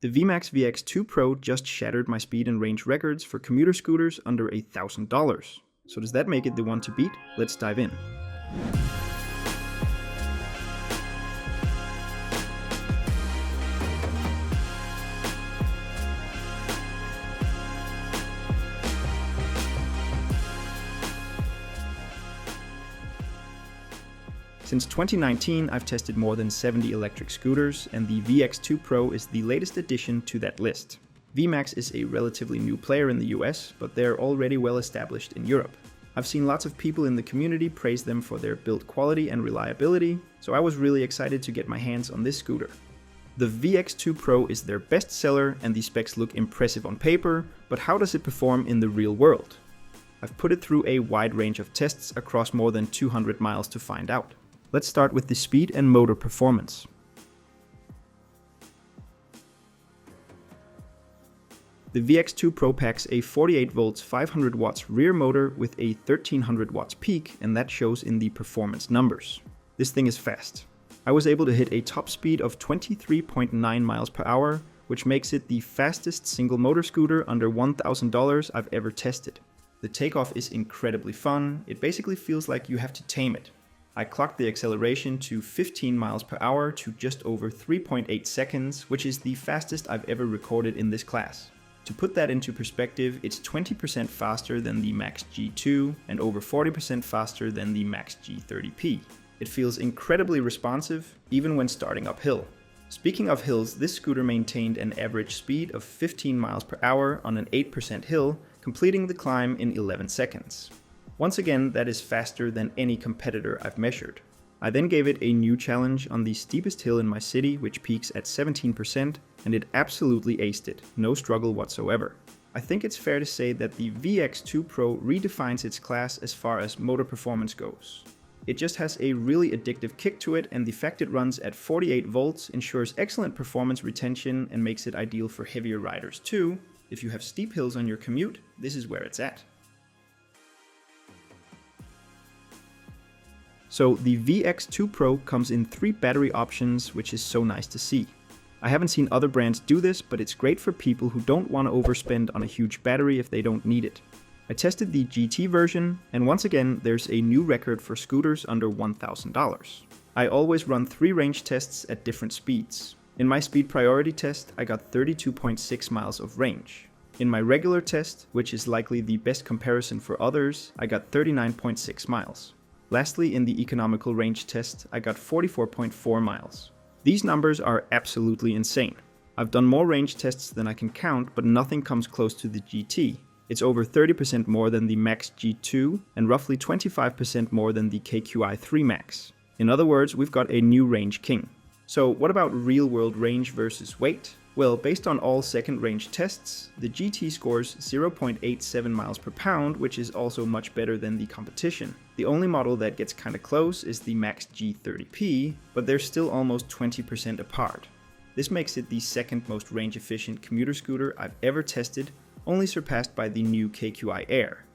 The VMAX VX2 Pro just shattered my speed and range records for commuter scooters under $1,000. So does that make it the one to beat? Let's dive in. Since 2019, I've tested more than 70 electric scooters, and the VX2 Pro is the latest addition to that list. VMAX is a relatively new player in the US, but they're already well established in Europe. I've seen lots of people in the community praise them for their build quality and reliability, so I was really excited to get my hands on this scooter. The VX2 Pro is their best seller, and the specs look impressive on paper, but how does it perform in the real world? I've put it through a wide range of tests across more than 200 miles to find out. Let's start with the speed and motor performance. The VX2 Pro packs a 48 volts 500 watts rear motor with a 1300 watts peak, and that shows in the performance numbers. This thing is fast. I was able to hit a top speed of 23.9 miles per hour, which makes it the fastest single motor scooter under $1,000 I've ever tested. The takeoff is incredibly fun. It basically feels like you have to tame it. I clocked the acceleration to 15 miles per hour to just over 3.8 seconds, which is the fastest I've ever recorded in this class. To put that into perspective, it's 20% faster than the Max G2 and over 40% faster than the Max G30P. It feels incredibly responsive, even when starting uphill. Speaking of hills, this scooter maintained an average speed of 15 miles per hour on an 8% hill, completing the climb in 11 seconds. Once again, that is faster than any competitor I've measured. I then gave it a new challenge on the steepest hill in my city, which peaks at 17%, and it absolutely aced it, no struggle whatsoever. I think it's fair to say that the VX2 Pro redefines its class as far as motor performance goes. It just has a really addictive kick to it, and the fact it runs at 48 volts ensures excellent performance retention and makes it ideal for heavier riders too. If you have steep hills on your commute, this is where it's at. So the VX2 Pro comes in 3 battery options, which is so nice to see. I haven't seen other brands do this, but it's great for people who don't want to overspend on a huge battery if they don't need it. I tested the GT version, and once again there's a new record for scooters under $1,000. I always run 3 range tests at different speeds. In my speed priority test, I got 32.6 miles of range. In my regular test, which is likely the best comparison for others, I got 39.6 miles. Lastly, in the economical range test, I got 44.4 miles. These numbers are absolutely insane. I've done more range tests than I can count, but nothing comes close to the GT. It's over 30% more than the Max G2 and roughly 25% more than the KQi3 Max. In other words, we've got a new range king. So what about real-world range versus weight? Well, based on all second range tests, the GT scores 0.87 miles per pound, which is also much better than the competition. The only model that gets kinda close is the Max G30P, but they're still almost 20% apart. This makes it the second most range efficient commuter scooter I've ever tested, only surpassed by the new KQi Air.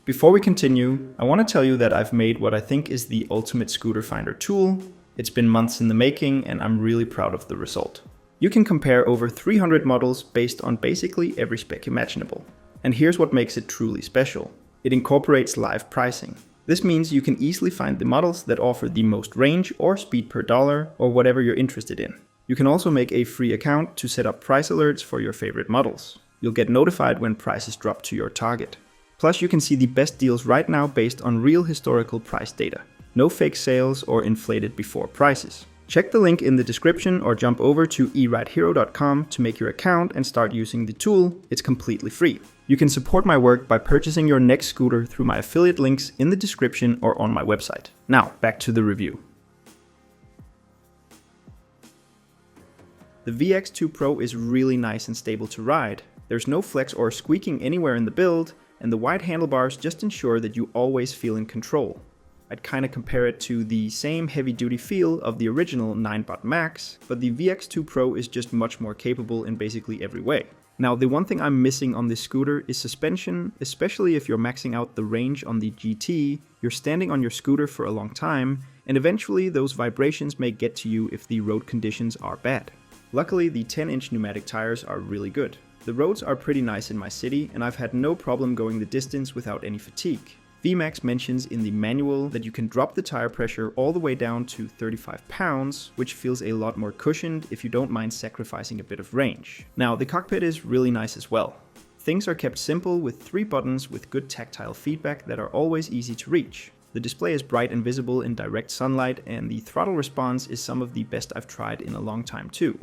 Before we continue, I want to tell you that I've made what I think is the ultimate scooter finder tool. It's been months in the making, and I'm really proud of the result. You can compare over 300 models based on basically every spec imaginable. And here's what makes it truly special. It incorporates live pricing. This means you can easily find the models that offer the most range or speed per dollar or whatever you're interested in. You can also make a free account to set up price alerts for your favorite models. You'll get notified when prices drop to your target. Plus, you can see the best deals right now based on real historical price data. No fake sales or inflated before prices. Check the link in the description or jump over to ERideHero.com to make your account and start using the tool. It's completely free. You can support my work by purchasing your next scooter through my affiliate links in the description or on my website. Now, back to the review. The VX2 Pro is really nice and stable to ride. There's no flex or squeaking anywhere in the build, and the wide handlebars just ensure that you always feel in control. I'd kinda compare it to the same heavy-duty feel of the original 9BOT Max, but the VX2 Pro is just much more capable in basically every way. Now, the one thing I'm missing on this scooter is suspension, especially if you're maxing out the range on the GT, you're standing on your scooter for a long time, and eventually those vibrations may get to you if the road conditions are bad. Luckily, the 10-inch pneumatic tires are really good. The roads are pretty nice in my city, and I've had no problem going the distance without any fatigue. VMAX mentions in the manual that you can drop the tire pressure all the way down to 35 pounds, which feels a lot more cushioned if you don't mind sacrificing a bit of range. Now, the cockpit is really nice as well. Things are kept simple with 3 buttons with good tactile feedback that are always easy to reach. The display is bright and visible in direct sunlight, and the throttle response is some of the best I've tried in a long time too.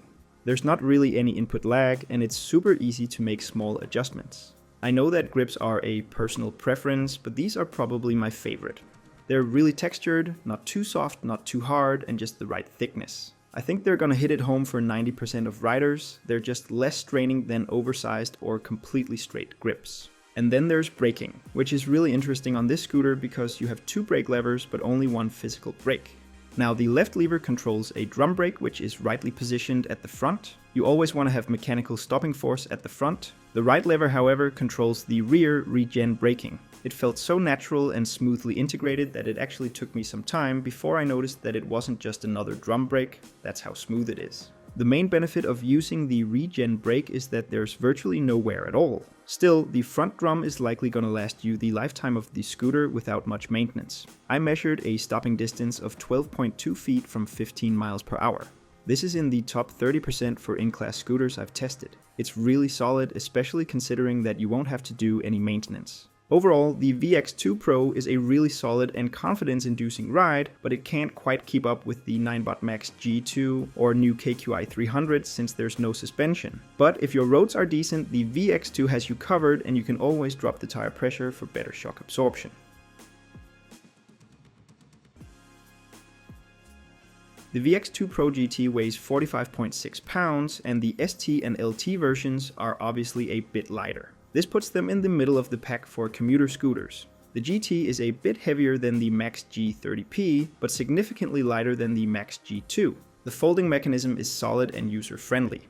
There's not really any input lag, and it's super easy to make small adjustments. I know that grips are a personal preference, but these are probably my favorite. They're really textured, not too soft, not too hard, and just the right thickness. I think they're gonna hit it home for 90% of riders. They're just less straining than oversized or completely straight grips. And then there's braking, which is really interesting on this scooter because you have 2 brake levers but only 1 physical brake. Now, the left lever controls a drum brake, which is rightly positioned at the front. You always want to have mechanical stopping force at the front. The right lever, however, controls the rear regen braking. It felt so natural and smoothly integrated that it actually took me some time before I noticed that it wasn't just another drum brake. That's how smooth it is. The main benefit of using the regen brake is that there's virtually no wear at all. Still, the front drum is likely gonna last you the lifetime of the scooter without much maintenance. I measured a stopping distance of 12.2 feet from 15 miles per hour. This is in the top 30% for in-class scooters I've tested. It's really solid, especially considering that you won't have to do any maintenance. Overall, the VX2 Pro is a really solid and confidence-inducing ride, but it can't quite keep up with the 9BOTMAX G2 or new KQi 300 since there's no suspension. But if your roads are decent, the VX2 has you covered, and you can always drop the tire pressure for better shock absorption. The VX2 Pro GT weighs 45.6 pounds, and the ST and LT versions are obviously a bit lighter. This puts them in the middle of the pack for commuter scooters. The GT is a bit heavier than the Max G30P, but significantly lighter than the Max G2. The folding mechanism is solid and user-friendly.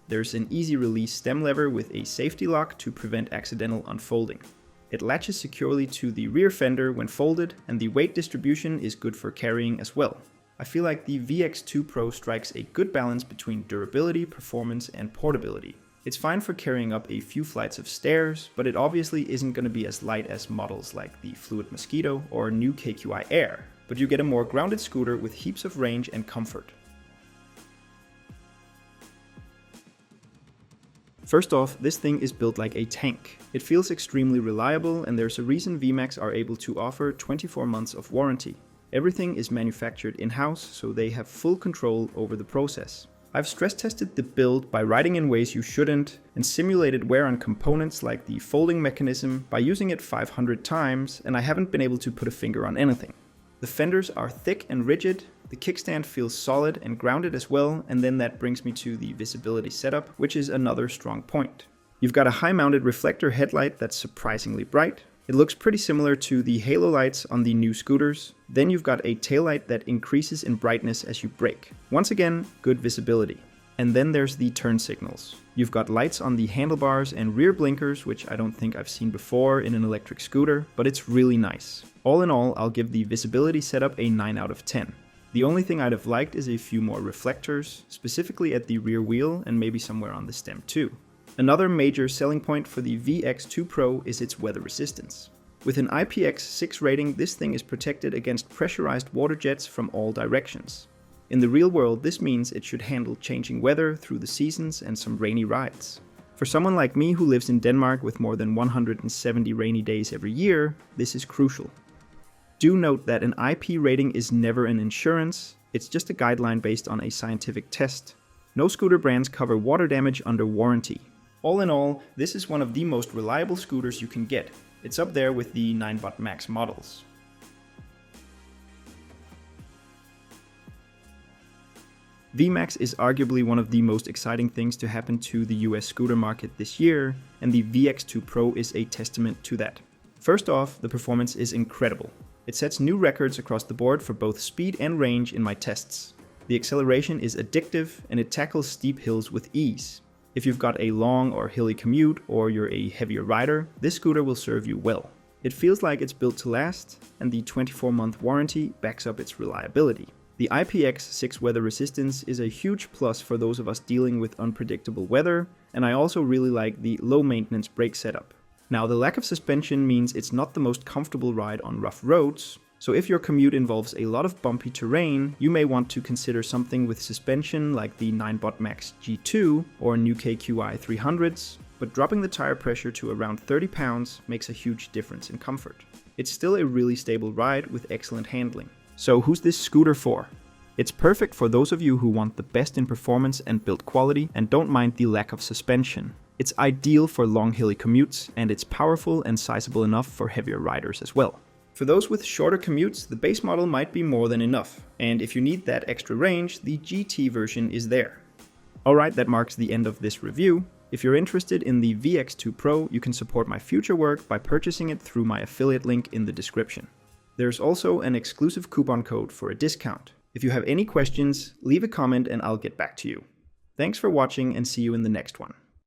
There's an easy release stem lever with a safety lock to prevent accidental unfolding. It latches securely to the rear fender when folded, and the weight distribution is good for carrying as well. I feel like the VX2 Pro strikes a good balance between durability, performance, and portability. It's fine for carrying up a few flights of stairs, but it obviously isn't going to be as light as models like the Fluid Mosquito or new KQi Air, but you get a more grounded scooter with heaps of range and comfort. First off, this thing is built like a tank. It feels extremely reliable, and there's a reason VMAX are able to offer 24 months of warranty. Everything is manufactured in-house, so they have full control over the process. I've stress tested the build by riding in ways you shouldn't, and simulated wear on components like the folding mechanism by using it 500 times, and I haven't been able to put a finger on anything. The fenders are thick and rigid, the kickstand feels solid and grounded as well, and then that brings me to the visibility setup, which is another strong point. You've got a high-mounted reflector headlight that's surprisingly bright. It looks pretty similar to the halo lights on the new scooters. Then you've got a taillight that increases in brightness as you brake. Once again, good visibility. And then there's the turn signals. You've got lights on the handlebars and rear blinkers, which I don't think I've seen before in an electric scooter, but it's really nice. All in all, I'll give the visibility setup a 9 out of 10. The only thing I'd have liked is a few more reflectors, specifically at the rear wheel and maybe somewhere on the stem too. Another major selling point for the VX2 Pro is its weather resistance. With an IPX6 rating, this thing is protected against pressurized water jets from all directions. In the real world, this means it should handle changing weather through the seasons and some rainy rides. For someone like me who lives in Denmark with more than 170 rainy days every year, this is crucial. Do note that an IP rating is never an insurance, it's just a guideline based on a scientific test. No scooter brands cover water damage under warranty. All in all, this is one of the most reliable scooters you can get. It's up there with the 9BOTMAX models. VMAX is arguably one of the most exciting things to happen to the US scooter market this year, and the VX2 Pro is a testament to that. First off, the performance is incredible. It sets new records across the board for both speed and range in my tests. The acceleration is addictive, and it tackles steep hills with ease. If you've got a long or hilly commute, or you're a heavier rider, this scooter will serve you well. It feels like it's built to last, and the 24-month warranty backs up its reliability. The IPX6 weather resistance is a huge plus for those of us dealing with unpredictable weather, and I also really like the low maintenance brake setup. Now, the lack of suspension means it's not the most comfortable ride on rough roads, so if your commute involves a lot of bumpy terrain, you may want to consider something with suspension like the VMAX G2 or new KQi 300s, but dropping the tire pressure to around 30 pounds makes a huge difference in comfort. It's still a really stable ride with excellent handling. So who's this scooter for? It's perfect for those of you who want the best in performance and build quality and don't mind the lack of suspension. It's ideal for long hilly commutes, and it's powerful and sizable enough for heavier riders as well. For those with shorter commutes, the base model might be more than enough, and if you need that extra range, the GT version is there. Alright, that marks the end of this review. If you're interested in the VX2 Pro, you can support my future work by purchasing it through my affiliate link in the description. There's also an exclusive coupon code for a discount. If you have any questions, leave a comment and I'll get back to you. Thanks for watching and see you in the next one.